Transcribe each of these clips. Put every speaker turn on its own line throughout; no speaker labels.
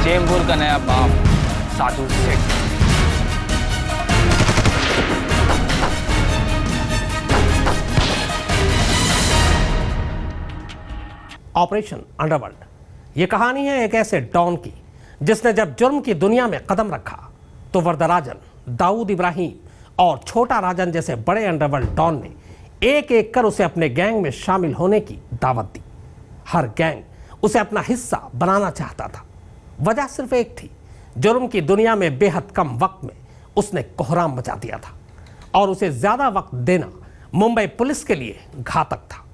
चेंबूर का नया बाप साधु सेठ।
ऑपरेशन अंडरवर्ल्ड ये कहानी है एक ऐसे डॉन की जिसने जब जुर्म की दुनिया में कदम रखा तो वरदराजन, दाऊद इब्राहिम और छोटा राजन जैसे बड़े अंडरवर्ल्ड डॉन ने एक एक कर उसे अपने गैंग में शामिल होने की दावत दी। हर गैंग उसे अपना हिस्सा बनाना चाहता था। वजह सिर्फ एक थी, जुर्म की दुनिया में बेहद कम वक्त में उसने कोहराम मचा दिया था और उसे ज्यादा वक्त देना मुंबई पुलिस के लिए घातक था।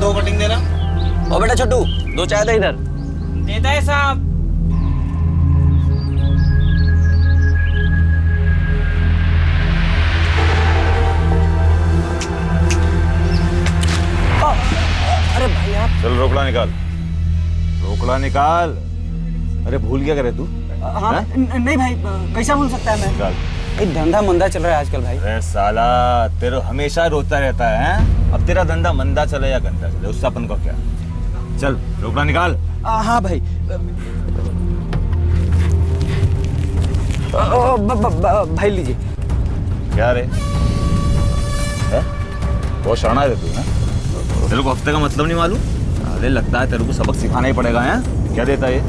दो कटिंग देना।
ओ बेटा छोटू, दो चाय दे इधर।
देता है साहब।
अरे भाई आप।
चल रोकड़ा निकाल, रोकड़ा निकाल। अरे भूल क्या करे तू?
हाँ नहीं भाई, कैसा भूल सकता है मैं?
निकाल।
धंधा मंदा चल रहा है आजकल भाई।
अरे साला तेरे हमेशा रोता रहता है, हैं? अब तेरा धंधा मंदा चले या गंदा चले उससे अपन को क्या? चल रोकड़ा निकाल।
हाँ भाई। भाई लीजिए।
क्या रे? बहुत शराना है तू, हैं? तेरे को हफ्ते का मतलब नहीं मालूम? अरे लगता है तेरे को सबक सिखाना ही पड़ेगा। हैं? क्या देता है?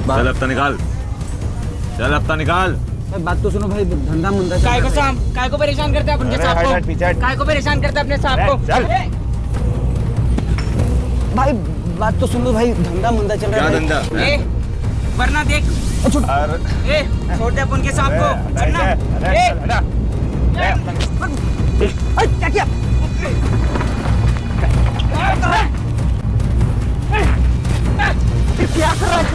चल हफ्ता निकाल, चल हफ्ता निकाल।
बात तो सुनो भाई, धंधा मंदा।
काय को परेशान करते हैं अपने साहब को? काय को परेशान करते हैं अपने साहब को?
चल
भाई बात तो सुन लो भाई, धंधा मंदा चल रहा है।
क्या धंधा?
ए, वरना देख। ए, छोड़ दे अपन के साहब को। वरना
क्या किया? क्या कर रहा है?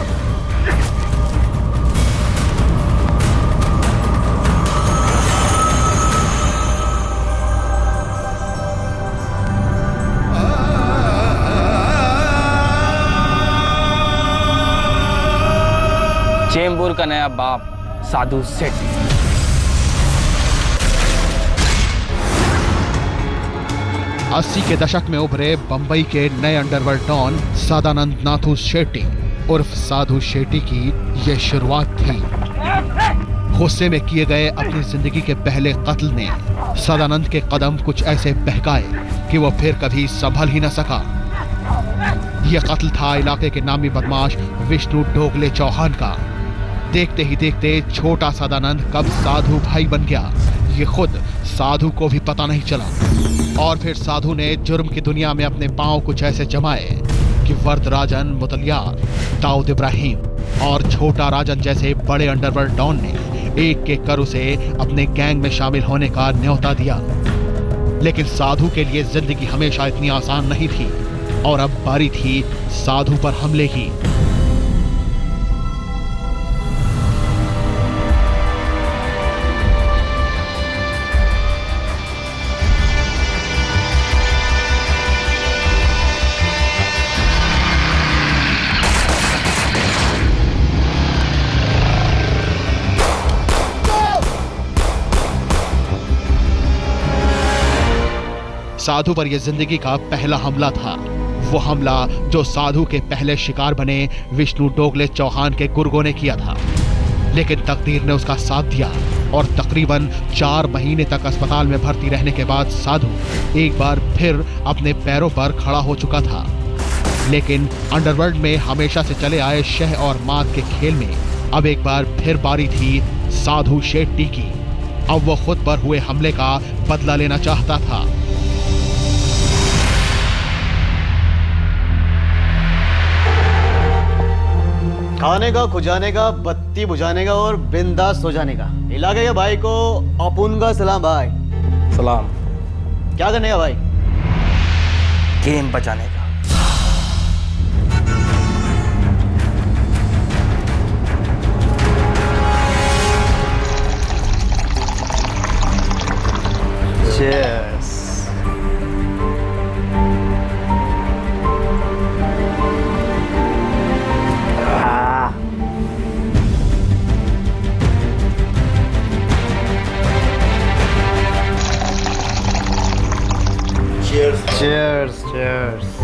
चेंबूर का नया बाप साधु सेठ।
अस्सी के दशक में उभरे बंबई के नए अंडरवर्ल्ड डॉन सदानंद नाथू शेट्टी उर्फ साधु शेट्टी की यह शुरुआत थी। गुस्से में किए गए अपनी जिंदगी के पहले कत्ल ने सदानंद के कदम कुछ ऐसे बहकाए कि वो फिर कभी संभल ही न सका। यह कत्ल था इलाके के नामी बदमाश विष्णु डोगले चौहान का। देखते ही देखते छोटा सदानंद कब साधु भाई बन गया, ये खुद साधु को भी पता नहीं चला। और फिर साधु ने जुर्म की दुनिया में अपने पांव कुछ ऐसे जमाए कि वरदराजन, मुतलियार, दाऊद इब्राहिम और छोटा राजन जैसे बड़े अंडरवर्ल्ड डॉन ने एक एक कर उसे अपने गैंग में शामिल होने का न्योता दिया। लेकिन साधु के लिए जिंदगी हमेशा इतनी आसान नहीं थी और अब बारी थी साधु पर हमले की। साधु पर यह जिंदगी का पहला हमला था, वो हमला जो साधु के पहले शिकार बने विष्णु डोगले चौहान के गुर्गों ने किया था। लेकिन तकदीर ने उसका साथ दिया और तकरीबन 4 महीने तक अस्पताल में भर्ती रहने के बाद साधु एक बार फिर अपने पैरों पर खड़ा हो चुका था। लेकिन अंडरवर्ल्ड में हमेशा से चले आए शह और मात के खेल में अब एक बार फिर बारी थी साधु शेट्टी की। अब वो खुद पर हुए हमले का बदला लेना चाहता था।
खाने का, खुजाने का, बत्ती बुझाने का और बिंदास हो जाने का। इलाके के भाई को अपुन का सलाम भाई।
सलाम।
क्या करने का भाई?
गेम बचाने का।
चीयर्स।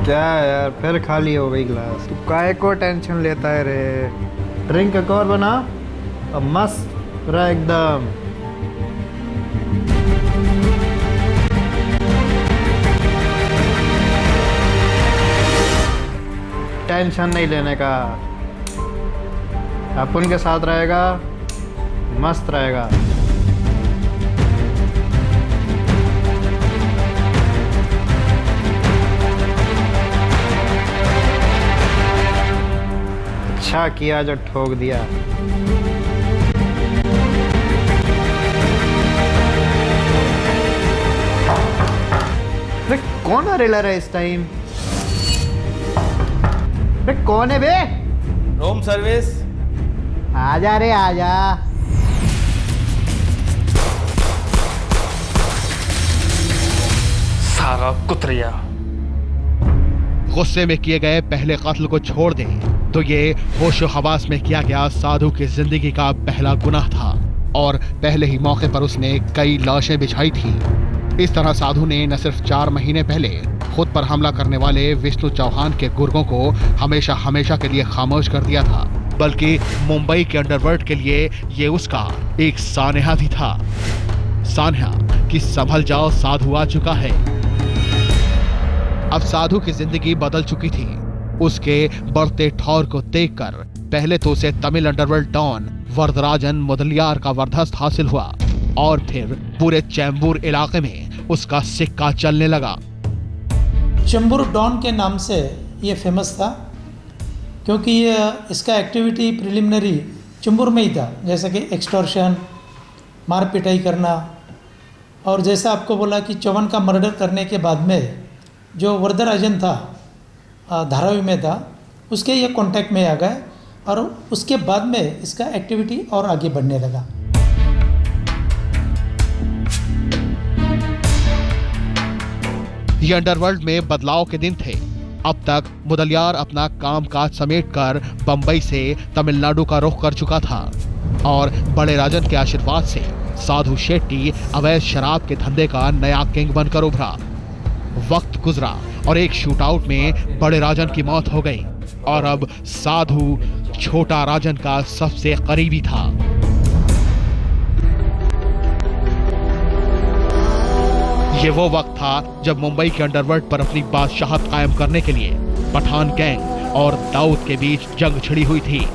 क्या यार, फिर खाली हो गई ग्लास। तू काहे को टेंशन लेता है रे? ड्रिंक एक और बना, अब मस्त रहा एकदम। टेंशन नहीं लेने का, अपन के साथ रहेगा, मस्त रहेगा। अच्छा किया जो ठोक दिया। अरे कौन रेलर है इस टाइम? अरे कौन है बे?
Room service.
आजा रे आजा।
सारा कुतरिया।
गुस्से में किए गए पहले कत्ल को छोड़ दें तो ये होशो हवास में किया गया साधु की जिंदगी का पहला गुनाह था और पहले ही मौके पर उसने कई लाशें बिछाई थी। इस तरह साधु ने न सिर्फ 4 महीने पहले खुद पर हमला करने वाले विष्णु चौहान के गुर्गों को हमेशा हमेशा के लिए खामोश कर दिया था, बल्कि मुंबई के अंडरवर्ल्ड के लिए ये उसका एक सानेहा भी था। सानेहा कि संभल जाओ, साधु आ चुका है। अब साधु की जिंदगी बदल चुकी थी। उसके बढ़ते ठौर को देखकर पहले तो उसे तमिल अंडरवर्ल्ड डॉन वरदराजन मुदलियार का वरदहस्त हासिल हुआ और फिर पूरे चेंबूर इलाके में उसका सिक्का चलने लगा।
चेंबूर डॉन के नाम से ये फेमस था क्योंकि ये इसका एक्टिविटी प्रिलिमिनरी चेंबूर में ही था, जैसे कि एक्सटॉर्शन, मार पिटाई करना, और जैसा आपको बोला कि चौहान का मर्डर करने के बाद में जो वरदराजन था धारावी में था, उसके ये कांटेक्ट में आ गए और उसके बाद में इसका एक्टिविटी और आगे बढ़ने लगा।
ये अंडरवर्ल्ड में बदलाव के दिन थे। अब तक मुदलियार अपना कामकाज समेटकर बंबई से तमिलनाडु का रुख कर चुका था और बड़े राजन के आशीर्वाद से साधु शेट्टी अवैध शराब के धंधे का नया किंग बनकर उभरा। वक्त गुजरा और एक शूटआउट में बड़े राजन की मौत हो गई और अब साधु छोटा राजन का सबसे करीबी था। ये वो वक्त था जब मुंबई के अंडरवर्ल्ड पर अपनी बादशाहत कायम करने के लिए पठान गैंग और दाऊद के बीच जंग छिड़ी हुई थी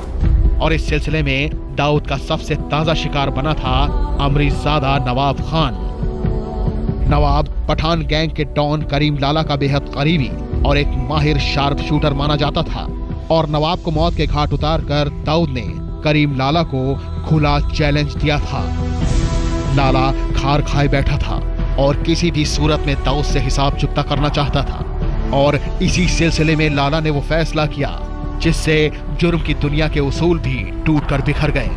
और इस सिलसिले में दाऊद का सबसे ताजा शिकार बना था अमरीज़ादा नवाब खान। नवाब पठान गैंग के डॉन करीम लाला का बेहद करीबी और एक माहिर शार्प शूटर माना जाता था और नवाब को मौत के घाट उतारकर दाऊद ने करीम लाला को खुला चैलेंज दिया था। लाला खार खाए बैठा था और किसी भी सूरत में दाऊद से हिसाब चुकता करना चाहता था और इसी सिलसिले में लाला ने वो फैसला किया जिससे जुर्म की दुनिया के उसूल भी टूट कर बिखर गए।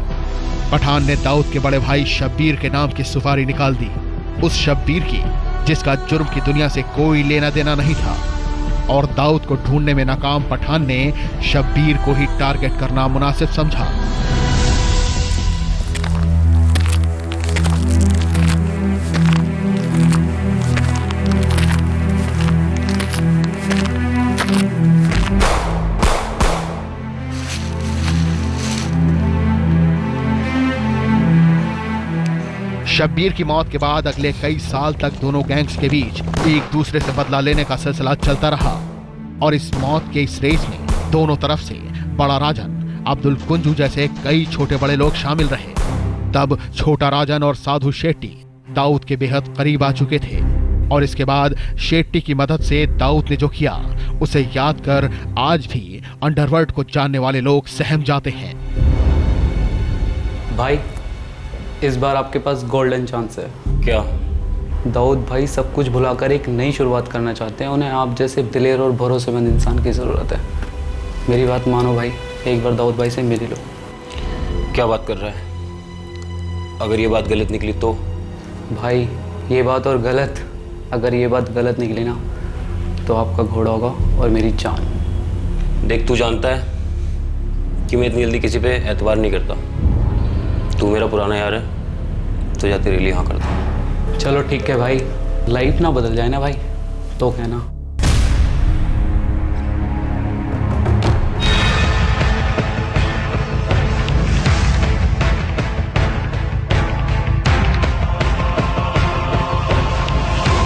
पठान ने दाऊद के बड़े भाई शब्बीर के नाम की सुपारी निकाल दी, उस शब्बीर की जिसका जुर्म की दुनिया से कोई लेना देना नहीं था, और दाऊद को ढूंढने में नाकाम पठान ने शब्बीर को ही टारगेट करना मुनासिब समझा। शब्बीर की मौत के बाद अगले कई साल तक दोनों गैंग्स के बीच एक दूसरे से बदला लेने का सिलसिला चलता रहा और इस मौत के इस रेस में दोनों तरफ से बड़ा राजन, अब्दुल कुंजू जैसे कई छोटे बड़े लोग शामिल रहे। तब छोटा राजन और साधु शेट्टी दाऊद के बेहद करीब आ चुके थे और इसके बाद शेट्टी की मदद से दाऊद ने जो किया उसे याद कर आज भी अंडरवर्ल्ड को जानने वाले लोग सहम जाते हैं।
भाई इस बार आपके पास गोल्डन चांस है।
क्या?
दाऊद भाई सब कुछ भुलाकर एक नई शुरुआत करना चाहते हैं। उन्हें आप जैसे दिलेर और भरोसेमंद इंसान की ज़रूरत है। मेरी बात मानो भाई, एक बार दाऊद भाई से मिल लो।
क्या बात कर रहा है? अगर ये बात गलत निकली तो?
भाई ये बात और गलत, अगर ये बात गलत निकली ना तो आपका घोड़ा होगा और मेरी जान।
देख, तू जानता है कि मैं इतनी जल्दी किसी पे एतबार नहीं करता। तू मेरा पुराना यार है तो जा तेरे लिए हाँ करता।
चलो ठीक है भाई, लाइफ ना बदल जाए ना भाई। तो कहना।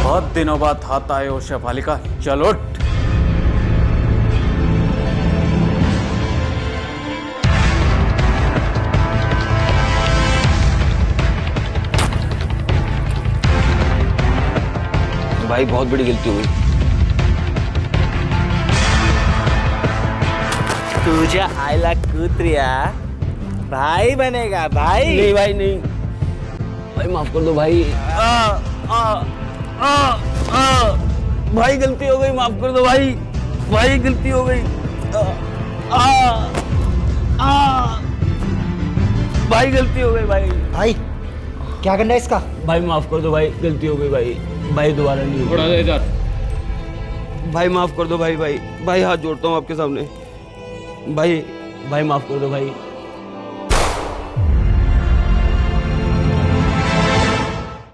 बहुत दिनों बाद हाथ आए हो शेफालिका, चल उठ।
भाई बहुत बड़ी गलती हो गई।
तुझ्या आईला कुत्रिया भाई बनेगा भाई।
नहीं भाई नहीं, भाई माफ कर दो भाई। भाई गलती हो गई, माफ कर दो भाई। भाई गलती हो गई। भाई गलती हो गई भाई।
भाई क्या करना है इसका?
भाई माफ कर दो भाई, गलती हो गई भाई। भाई दोबारा नहीं होगा। भाई माफ कर दो भाई। भाई भाई हाथ जोड़ता हूँ आपके सामने। भाई भाई माफ कर दो भाई।